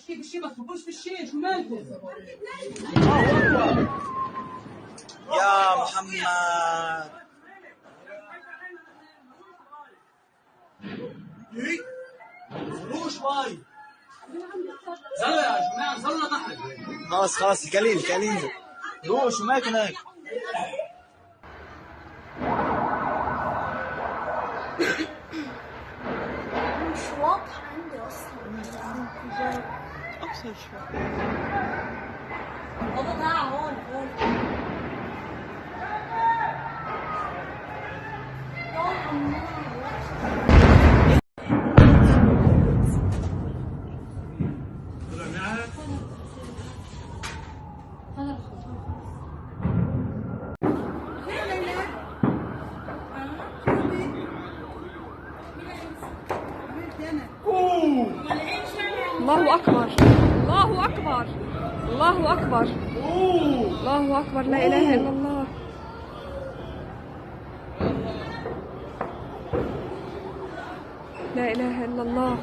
بالشي ما تفكروش في الشيء، شو مالكم؟ يا محمد روح شوي. يلا يا جماعه نزلنا تحت. خلاص القليل روح شو مالك هناك؟ مش واضح عندي اصلا. أقصر شوي. بابا ضاع هون. الله أكبر الله أكبر الله أكبر الله أكبر، لا إله إلا الله. لا إله إلا الله.